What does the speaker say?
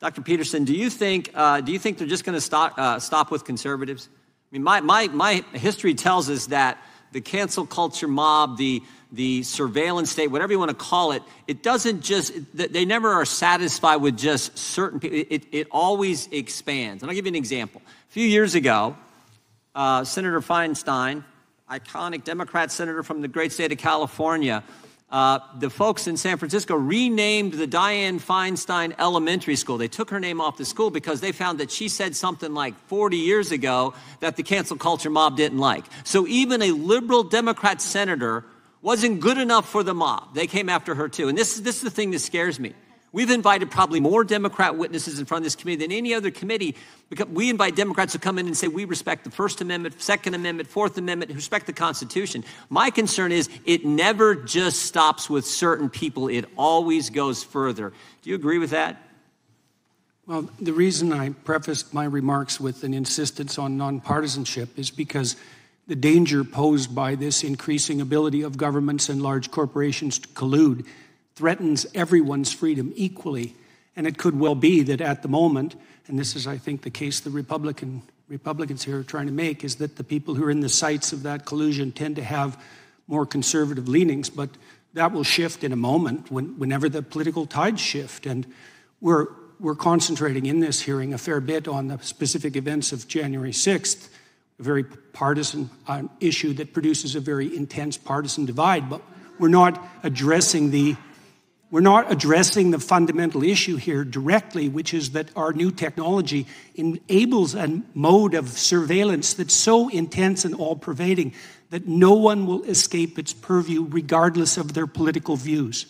Dr. Peterson, do you think they're just going to stop with conservatives? I mean, my history tells us that the cancel culture mob, the surveillance state, whatever you want to call it, it doesn't just, they never are satisfied with just certain people. It always expands. And I'll give you an example. A few years ago, Senator Feinstein, iconic Democrat senator from the great state of California, the folks in San Francisco renamed the Dianne Feinstein Elementary School. They took her name off the school because they found that she said something like 40 years ago that the cancel culture mob didn't like. So even a liberal Democrat senator wasn't good enough for the mob. They came after her too. And this is the thing that scares me. We've invited probably more Democrat witnesses in front of this committee than any other committee, because we invite Democrats to come in and say, we respect the First Amendment, Second Amendment, Fourth Amendment, respect the Constitution. My concern is it never just stops with certain people. It always goes further. Do you agree with that? Well, the reason I prefaced my remarks with an insistence on nonpartisanship is because the danger posed by this increasing ability of governments and large corporations to collude threatens everyone's freedom equally. And it could well be that at the moment, and this is, I think, the case the Republicans here are trying to make, is that the people who are in the sights of that collusion tend to have more conservative leanings, but that will shift in a moment whenever the political tides shift. And we're concentrating in this hearing a fair bit on the specific events of January 6th, a very partisan issue that produces a very intense partisan divide, but we're not addressing the fundamental issue here directly, which is that our new technology enables a mode of surveillance that's so intense and all-pervading that no one will escape its purview regardless of their political views.